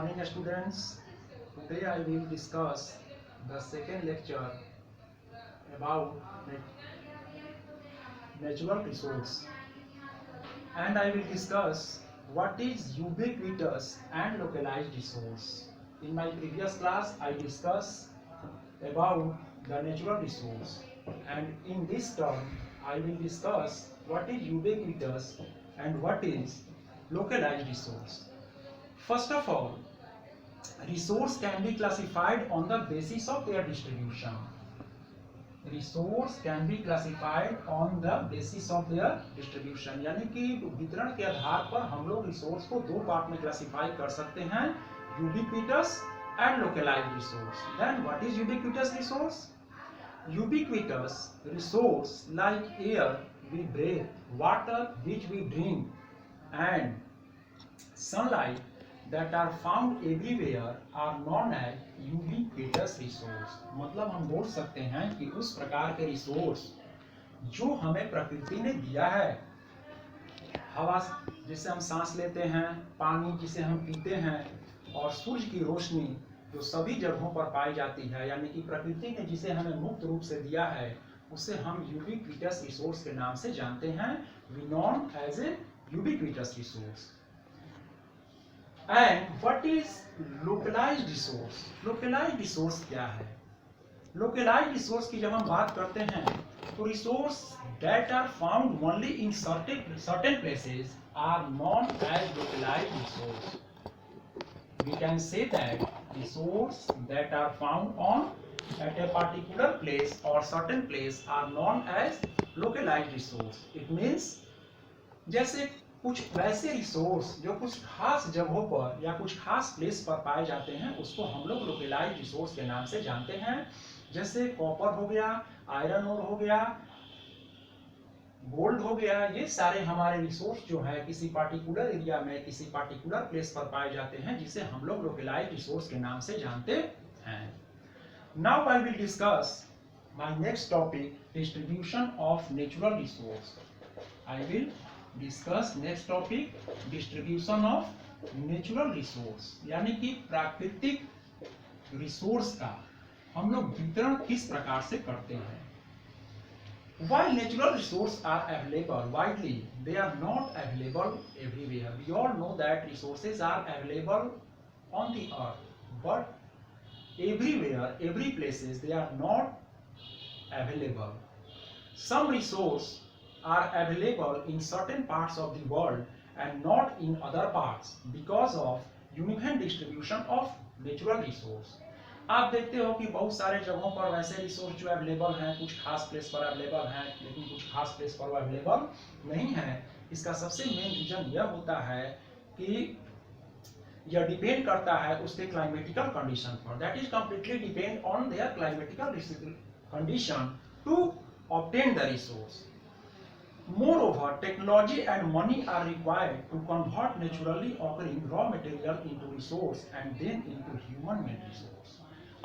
morning, students. Today I will discuss the second lecture about natural resource, and I will discuss what is ubiquitous and localized resource. In my previous class, I discussed about the natural resource, and in this term, I will discuss what is ubiquitous and what is localized resource. First of all, resource can be classified on the basis of their distribution. Resource can be classified on the basis of their distribution, यानी कि वितरण के आधार पर हम लोग resource को दो part में क्लासिफाई कर सकते हैं, ubiquitous and localized resource. Then what is ubiquitous resource? Ubiquitous resource like air we breathe, water which we drink, and sunlight that are found everywhere are known as ubiquitous resource. मतलब हम बोल सकते हैं कि उस प्रकार के रिसोर्स जो हमें प्रकृति ने दिया है, हवा जिसे हम सांस लेते हैं, पानी जिसे हम पीते हैं, और सूर्य की रोशनी जो सभी जगहों पर पाई जाती है, यानी कि प्रकृति ने जिसे हमें मुक्त रूप से दिया है, उसे हम यूबिक्विटस रिसोर्स के नाम से जानते हैं. We known as a ubiquitous resource. And what is localized resource? Localized resource क्या है? लोकलाइज्ड रिसोर्स की जब हम बात करते हैं तो resource that are found only in certain places are known as localized resource. We can say that resource that are found on at a particular place or certain place are known as localized resource. It means जैसे कुछ वैसे resource जो कुछ खास जगहों पर या कुछ खास प्लेस पर पाए जाते हैं, उसको हम लोग लोकलाइज्ड रिसोर्स के नाम से जानते हैं. जैसे कॉपर हो गया, आयरन ओर हो गया, गोल्ड हो गया, ये सारे हमारे रिसोर्स जो है किसी पार्टिकुलर एरिया में किसी पार्टिकुलर प्लेस पर पाए जाते हैं, जिसे हम लोग लोकलाइज्ड रिसोर्स के नाम से जानते हैं. Now I will discuss my next topic, distribution of natural resource. I will discuss next topic, distribution of natural resource, यानी कि प्राकृतिक रिसोर्स का हम लोग वितरण किस प्रकार से करते हैं. While natural resources are available widely, they are not available everywhere. We all know that resources are available on the earth, but everywhere, every places, they are not available. Some resources are available in certain parts of the world and not in other parts because of uneven distribution of natural resource. आप देखते हो कि बहुत सारे जगहों पर वैसे resource जो अवेलेबल हैं, कुछ खास प्लेस पर अवेलेबल हैं, लेकिन कुछ खास प्लेस पर अवेलेबल नहीं है. इसका सबसे मेन रीजन यह होता है कि यह डिपेंड करता है उसके क्लाइमेटिकल कंडीशन पर. That is completely depend on their climatical condition to obtain the resource. Moreover, technology and money are required to convert naturally occurring raw material into resource and then into human-made resource.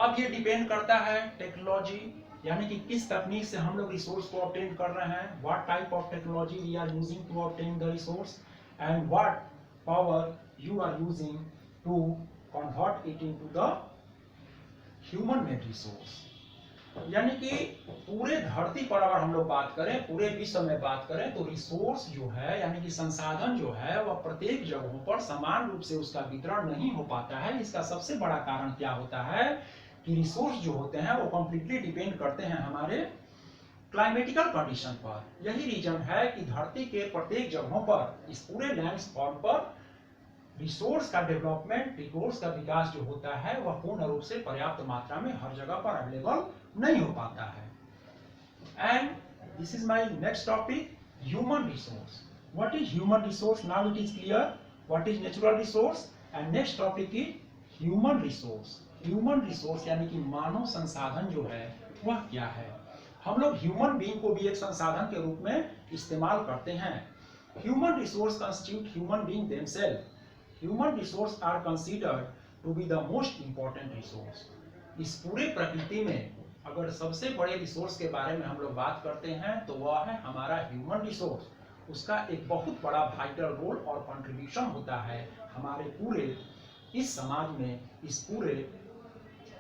अब ये depend करता है technology, यानी कि किस तकनीक से हम लोग रिसोर्स को ऑब्टेन कर रहे हैं, what type of technology we are using to obtain the resource, and what power you are using to convert it into the human made resource. यानी कि पूरे धरती पर अगर हम लोग बात करें, पूरे विश्व में बात करें, तो रिसोर्स जो है यानी कि संसाधन जो है वह प्रत्येक जगहों पर समान रूप से उसका वितरण नहीं हो पाता है. इसका सबसे बड़ा कारण क्या होता है कि रिसोर्स जो होते हैं वो कंप्लीटली डिपेंड करते हैं हमारे क्लाइमेटिकल कंडीशन पर. यही रीजन है कि धरती के प्रत्येक जगहों पर, इस पूरे लैंडस्केप पर रिसोर्स का डेवलपमेंट, रिसोर्स का विकास जो होता है वह पूर्ण रूप से पर्याप्त मात्रा में हर जगह पर अवेलेबल नहीं हो पाता है. And this is my next topic, human resource. What is human resource? Now it is clear what is natural resource. And next topic is human resource. Human resource यानी कि मानव संसाधन जो है वह क्या है. हम लोग ह्यूमन बीइंग को भी एक संसाधन के रूप में इस्तेमाल करते हैं. Human resource constitute human being themselves. Human resources are considered to be the most important resource. इस पूरे प्रकृति में अगर सबसे बड़े रिसोर्स के बारे में हम लोग बात करते हैं तो वह है हमारा ह्यूमन रिसोर्स. उसका एक बहुत बड़ा वाइटल रोल और कंट्रीब्यूशन होता है हमारे पूरे इस समाज में, इस पूरे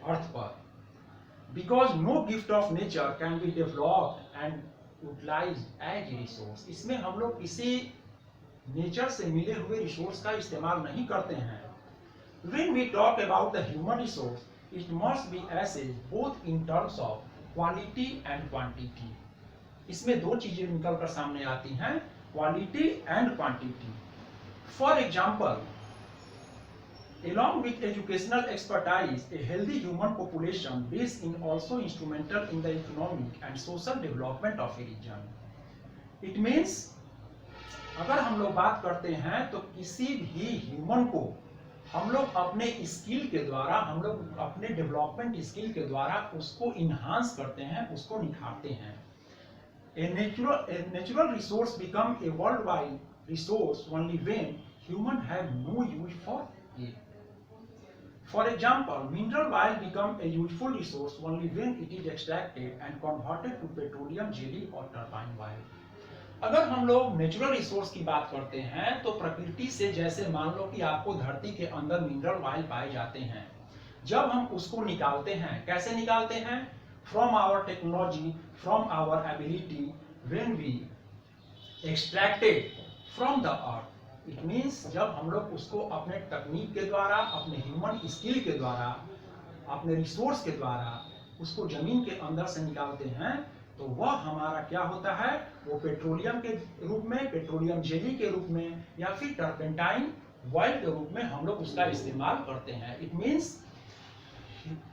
अर्थ पर। Because no gift of nature can be developed and utilized as a resource. इसमें हम लोग किसी नेचर से मिले हुए रिसोर्स का इस्तेमाल नहीं करते हैं। When we talk about the human resource, it must be assessed both in terms of quality and quantity. इसमें दो चीजें निकलकर सामने आती हैं, quality and quantity. For example, along with educational expertise, a healthy human population is also instrumental in the economic and social development of a region. It means अगर हम लोग बात करते हैं तो किसी भी ह्यूमन को हम लोग अपने स्किल के द्वारा, हम लोग अपने डेवलपमेंट स्किल के द्वारा उसको इनहांस करते हैं, उसको निखारते हैं। A natural resource become a worldwide resource only when human have no use for it. For example, mineral oil become a useful resource only when it is extracted and converted to petroleum jelly or turbine oil. अगर हम लोग natural resource की बात करते हैं तो प्रकृति से, जैसे मान लो कि आपको धरती के अंदर मिनरल ऑयल पाए जाते हैं, जब हम उसको निकालते हैं, कैसे निकालते हैं? From our technology, from our ability, when we extracted from the earth. It means जब हम लोग उसको अपने तकनीक के द्वारा, अपने ह्यूमन स्किल के द्वारा, अपने रिसोर्स के द्वारा उसको जमीन के अंदर से निकालते हैं, तो वह हमारा क्या होता है? वो पेट्रोलियम के रूप में, पेट्रोलियम जेली के रूप में, या फिर टर्पेंटाइन ऑयल के रूप में हम लोग उसका इस्तेमाल करते हैं। इट मींस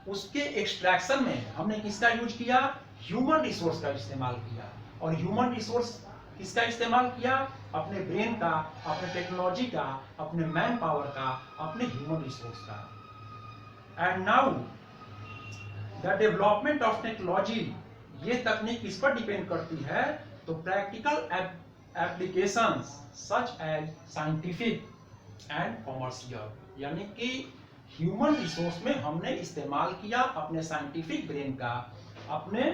उसके एक्सट्रैक्शन में हमने किसका यूज किया? ह्यूमन रिसोर्स का इस्तेमाल किया। और ह्यूमन रिसोर्स किसका इस्तेमाल किया? अपने ब्रेन का, अपने टेक्नोलॉजी का, अपने मैन पावर का, अपने ह्यूमन रिसोर्स का। And now the development of technology, ये तकनीक किस पर डिपेंड करती है? तो practical applications such as scientific and commercial, यानी कि ह्यूमन रिसोर्स में हमने इस्तेमाल किया अपने साइंटिफिक ब्रेन का, अपने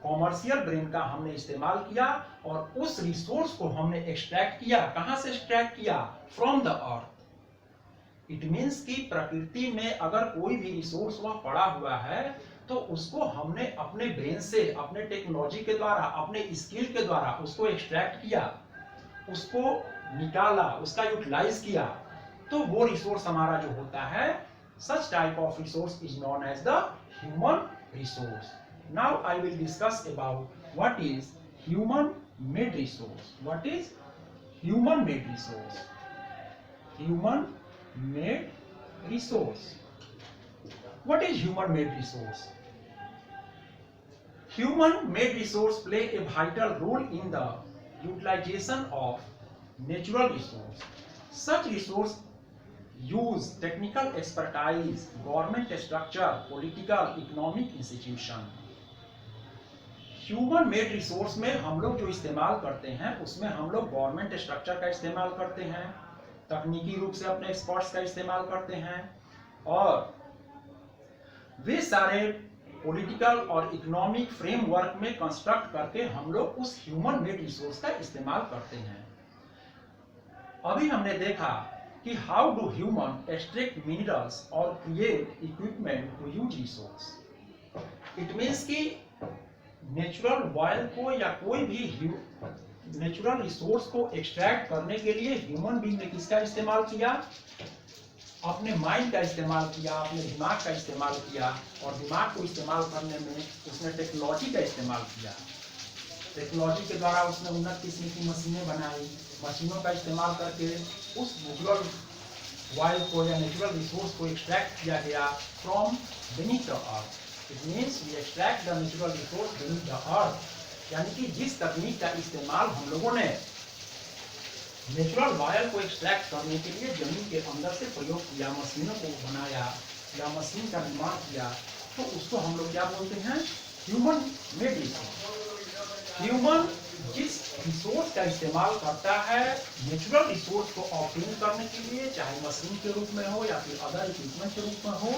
कॉमर्शियल ब्रेन का हमने इस्तेमाल किया, और उस रिसोर्स को हमने एक्सट्रैक्ट किया। कहां से एक्सट्रैक्ट किया? From the earth. It means कि प्रकृति में अगर कोई भी रिसोर्स वहां पड़ा हुआ है तो उसको हमने अपने ब्रेन से, अपने टेक्नोलॉजी के द्वारा, अपने स्किल के द्वारा उसको एक्सट्रैक्ट किया, उसको निकाला, उसका यूटिलाइज किया, तो वो रिसोर्स हमारा जो होता है, such type of resource is known as the human resource. Now I will discuss about what is human made resource. What is human made resource? Human made resource. What is human made resource? Human made resource play a vital role in the utilization of natural resource. Such resource use technical expertise, government structure, political, economic institution. Human made resource में हम लोग जो इस्तेमाल करते हैं उसमें हम लोग गवर्नमेंट स्ट्रक्चर का इस्तेमाल करते हैं, तकनीकी रूप से अपने एक्सपर्ट्स का इस्तेमाल करते हैं, और वे सारे पॉलिटिकल और इकोनॉमिक फ्रेमवर्क में कंस्ट्रक्ट करके हम लोग उस ह्यूमन मेड रिसोर्स का इस्तेमाल करते हैं। अभी हमने देखा कि how do human extract minerals और create equipment to use resource. It means कि नेचुरल ऑयल को या कोई भी नेचुरल रिसोर्स को एक्सट्रैक्ट करने के लिए ह्यूमन बीइंग ने किसका इस्तेमाल किया? अपने माइंड का इस्तेमाल किया, अपने दिमाग का इस्तेमाल किया, और दिमाग को इस्तेमाल करने में उसने टेक्नोलॉजी का इस्तेमाल किया। टेक्नोलॉजी के द्वारा उसने उन्नत किस्म की मशीनें बनाई, मशीनों का इस्तेमाल करके उस नेचुरल ऑयल को या नेचुरल रिसोर्स को एक्सट्रैक्ट किया गया from beneath the earth. It means we extract the natural resource beneath the earth, यानी कि जिस तकनीक का इस्तेमाल हम लोगों ने नेचुरल ऑयल को एक्सट्रैक्ट करने के लिए जमीन के अंदर से प्रयोग किया, मशीनों को बनाया या मशीन का निर्माण किया, तो उसको हम लोग क्या बोलते हैं? Human made resource. ह्यूमन जिस रिसोर्स का इस्तेमाल करता है नेचुरल रिसोर्स को ऑब्टेन करने के लिए, चाहे मशीन के रूप में हो या फिर अदर इक्विपमेंट के रूप में हो,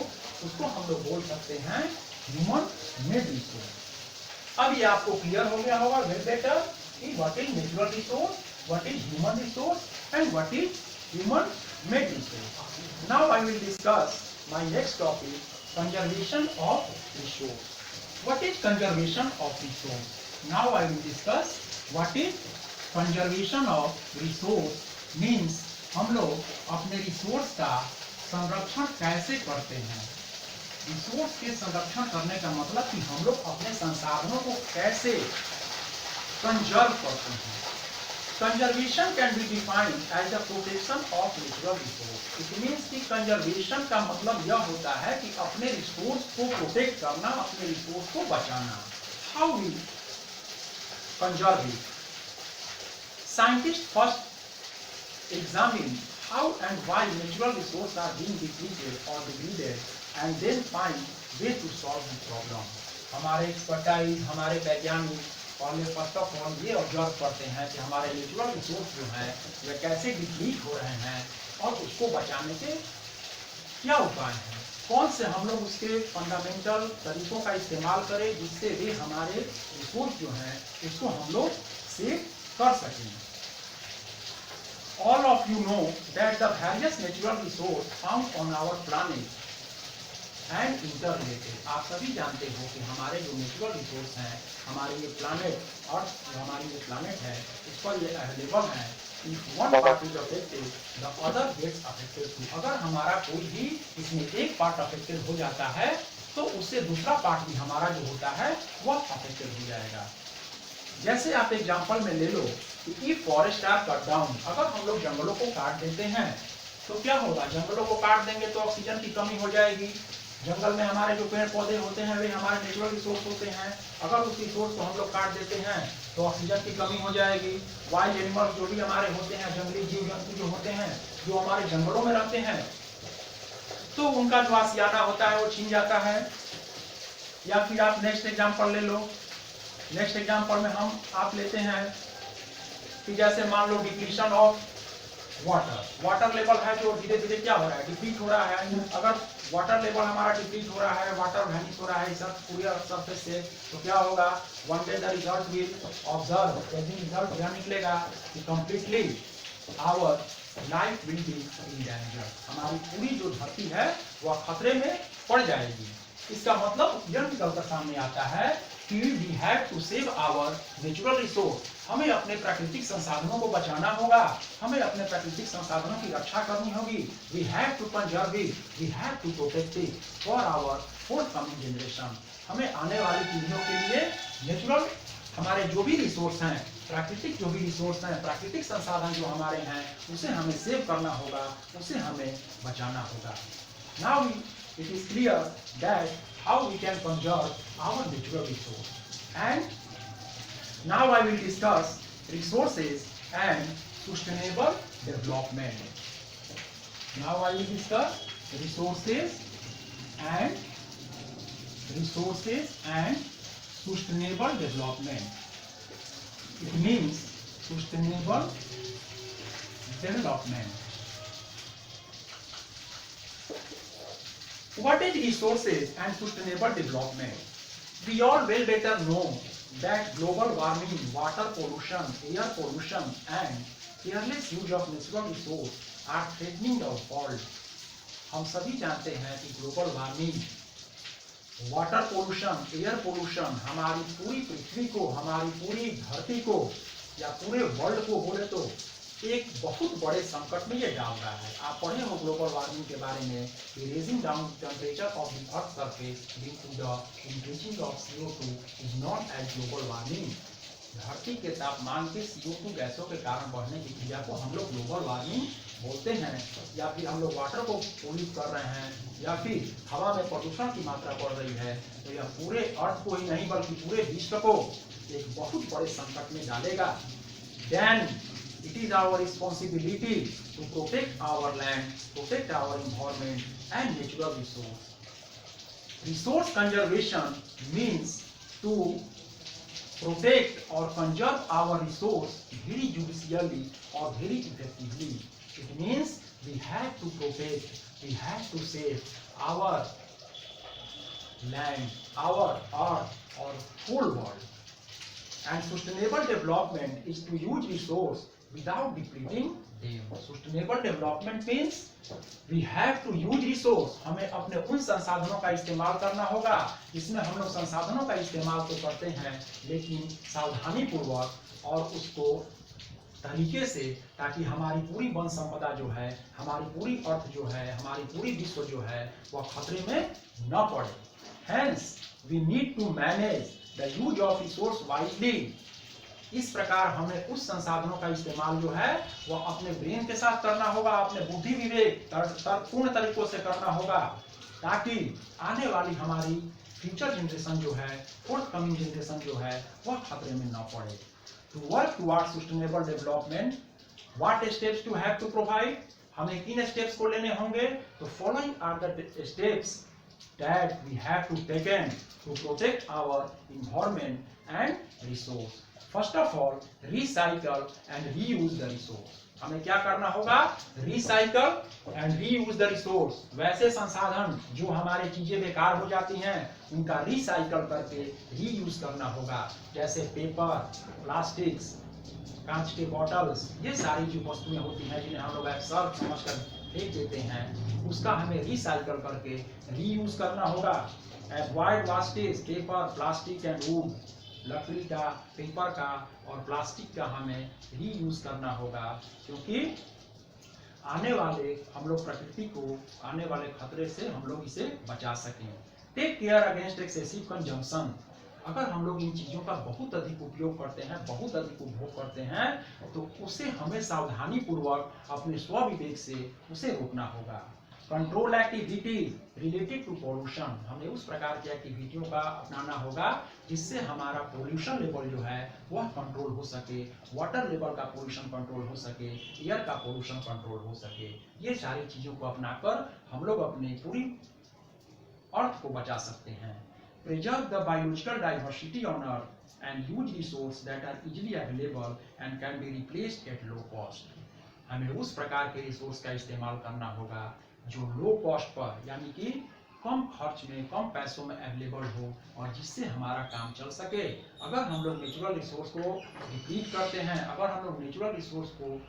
उसको हम लोग बोल सकते हैं ह्यूमन मेड रिसोर्स। अब ये आपको क्लियर हो गया होगा वेल बेटर कि what is natural resource, what is human resource and what is human made resource. Now I will discuss my next topic, conservation of resource. What is conservation of resource? Now I will discuss what is conservation of resource means हम लोग अपने resource का संरक्षण कैसे करते हैं। Resource के संरक्षण करने का मतलब कि हम लोग अपने संसाधनों को कैसे कंजर्व करते हैं। Conservation can be defined as the protection of natural resource. It means कि कंजर्वेशन का मतलब यह होता है कि अपने रिसोर्स को प्रोटेक्ट करना, अपने रिसोर्स को बचाना। How we conserve it? Scientist first examine how and why natural resources are being depleted or degraded and then find way to solve the problem. हमारे एक्सपर्टाइज, हमारे वैज्ञानिक पहले फर्स्ट ऑफ ऑल ये observe करते हैं कि हमारे नेचुरल रिसोर्स जो हैं वे कैसे डिप्लीट हो रहे हैं और उसको बचाने के क्या उपाय हैं, कौन से हम लोग उसके फंडामेंटल तरीकों का इस्तेमाल करें जिससे वे हमारे रिसोर्स जो हैं उसको हम लोग सेव कर सकें। All of you know that the various natural resources found on our planet and interrelated. आप सभी जानते हो कि हमारे जो नेचुरल रिसोर्स हैं, हमारे ये प्लानेट अर्थ, जो हमारी ये प्लानेट है, इस पर ये अवेलेबल है। If one part is affected, the other gets affected too. अगर हमारा कोई भी इसमें एक पार्ट अफेक्टेड हो जाता है तो उससे दूसरा पार्ट भी हमारा जो होता है वह अफेक्टेड हो जाएगा। जैसे आप एग्जांपल में ले लो कि if forest are cut down, अगर हम लोग जंगलों को काट देते हैं तो क्या होगा, जंगलों को काट देंगे तो ऑक्सीजन की कमी हो जाएगी। जंगल में हमारे जो पेड़ पौधे होते हैं वे हमारे नेचुरल रिसोर्स होते हैं, अगर उस रिसोर्स को हम लोग काट देते हैं तो ऑक्सीजन की कमी हो जाएगी। वाइल्ड एनिमल्स जो भी हमारे होते हैं, जंगली जीव जंतु जो होते हैं जो हमारे जंगलों में रहते हैं, तो उनका जो आशियाना होता है वो छीन जाता है। या फिर आप नेक्स्ट एग्जाम्पल ले लो, नेक्स्ट एग्जाम्पल में हम आप लेते हैं कि जैसे मान लो depletion of water, water level है जो धीरे धीरे क्या हो रहा है, डिप्लीट हो रहा है। अगर वाटर लेवल हमारा डिप्लीट हो रहा है, वाटर वैनिश हो रहा है सब पूरे सरफेस से, तो क्या होगा, one day the result will observe, result क्या निकलेगा कि completely our life will be in danger, हमारी पूरी जो धरती है वह खतरे में पड़ जाएगी। इसका मतलब यह निकलकर सामने आता है कि we have to save our natural resource, हमें अपने प्राकृतिक संसाधनों को बचाना होगा, हमें अपने प्राकृतिक संसाधनों की रक्षा करनी होगी। We have to conserve it, we have to protect it for our forthcoming generation, हमें आने वाली पीढ़ियों के लिए नेचुरल हमारे जो भी रिसोर्स हैं, प्राकृतिक जो भी रिसोर्स हैं, प्राकृतिक संसाधन जो हमारे हैं उसे हमें सेव करना होगा, उसे हमें बचाना होगा। Now it is clear that how we can conserve our natural resource, and now I will discuss resources and sustainable development. Now I will discuss resources and sustainable development. It means sustainable development. What is resources and sustainable development? We all well better know that global warming, water pollution, air pollution and careless use of natural resources are threatening the world. हम सभी जानते हैं कि global warming, water pollution, air pollution हमारी पूरी पृथ्वी को, हमारी पूरी धरती को या पूरे वर्ल्ड को बोले तो एक बहुत बड़े संकट में ये डाल रहा है। आप पढ़े हो ग्लोबल वार्मिंग के बारे में, raising down temperature of the earth surface due to the increasing of CO2 is not as global warming. धरती के तापमान के CO2 गैसों के कारण बढ़ने की क्रिया को हम लोग ग्लोबल वार्मिंग बोलते हैं। या फिर हम लोग वाटर को पोल्यूट कर रहे हैं, या फिर हवा में प्रदूषण की मात्रा बढ़ रही है, तो यह पूरे अर्थ को ही नहीं बल्कि पूरे विश्व को एक बहुत बड़े संकट में डालेगा। Then it is our responsibility to protect our land, protect our environment and natural resource. Resource conservation means to protect or conserve our resource very judiciously or very effectively. It means we have to protect, we have to save our land, our earth, or whole world. And sustainable development is to use resource without depleting them. Sustainable development means we have to use resource. हमें अपने उन संसाधनों का इस्तेमाल करना होगा जिसमें हम लोग संसाधनों का इस्तेमाल तो करते हैं लेकिन सावधानी पूर्वक और उसको तरीके से, ताकि हमारी पूरी वन संपदा जो है, हमारी पूरी अर्थ जो है, हमारी पूरी विश्व जो है वह खतरे में न पड़े. Hence we need to manage the use of resource wisely. इस प्रकार हमें उस संसाधनों का इस्तेमाल जो है वह अपने ब्रेन के साथ करना होगा, अपने बुद्धि विवेक तर्कपूर्ण तरीकों से करना होगा, ताकि आने वाली हमारी फ्यूचर जनरेशन जो है, फोर्थ कमिंग जनरेशन जो है वह खतरे में न पड़े. To work towards sustainable development, what steps to have to provide? हमें किन स्टेप्स को लेने होंगे? तो following are the steps that we have to take to protect our environment and resource. First of all, recycle and reuse the resource. हमें क्या करना होगा? Recycle and reuse the resource. वैसे संसाधन जो हमारे चीजें बेकार हो जाती हैं उनका रिसाइकल करके रीयूज करना होगा, जैसे पेपर, प्लास्टिक्स, कांच के बॉटल्स, ये सारी जो वस्तुएं होती हैं जिन्हें हम लोग अक्सर समझकर फेंक देते हैं, उसका हमें रिसाइकल करके रीयूज करना होगा. Avoid wastage, paper, plastic and would. लकड़ी का, पेपर का और प्लास्टिक का हमें रीयूज करना होगा, क्योंकि आने वाले हम लोग प्रकृति को आने वाले खतरे से हम लोग इसे बचा सकें. Take care against excessive consumption. अगर हम लोग इन चीजों का बहुत अधिक उपयोग करते हैं, बहुत अधिक उपभोग करते हैं, तो उसे हमें सावधानी पूर्वक अपने स्वविवेक से उसे रोकना होगा. Control activity related to pollution. हमें उस प्रकार की एक्टिविटियों का अपनाना होगा जिससे हमारा पोल्यूशन लेवल जो है वह कंट्रोल हो सके, वाटर लेवल का पोल्यूशन कंट्रोल हो सके, एयर का पोल्यूशन कंट्रोल हो सके. ये सारी चीजों को अपनाकर हम लोग अपनी पूरी अर्थ को बचा सकते हैं. Preserve the biological diversity on Earth and use resources that are easily available and can be replaced at low cost. हमें उस प्रकार के रिसोर्स का इस्तेमाल करना होगा जो लो कॉस्ट पर, यानी कि कम खर्च में, कम पैसों में अवेलेबल हो और जिससे हमारा काम चल सके. अगर हम लोग नेचुरल रिसोर्स को डिप्लीट करते हैं, अगर हम लोग नेचुरल रिसोर्स को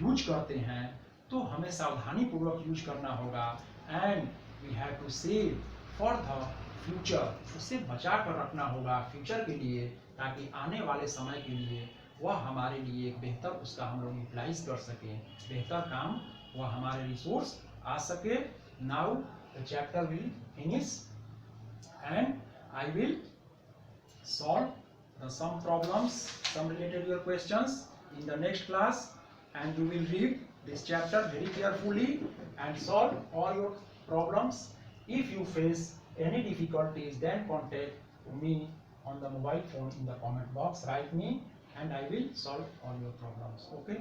यूज करते हैं, तो हमें सावधानी पूर्वक यूज करना होगा. And we have to save for the future. उसे बचा कर रखना होगा फ्यूचर के लिए, ताकि आने वाले समय के लिए वह हमारे लिए एक बेहतर उसका हम लोग यूटिलाइज कर सकें, बेहतर काम वह हमारे रिसोर्स आ सके. Now the chapter will finish and I will solve some problems, some related to your questions in the next class, and you will read this chapter very carefully and solve all your problems. If you face any difficulties, then contact me on the mobile phone in the comment box, write me and I will solve all your problems. Okay.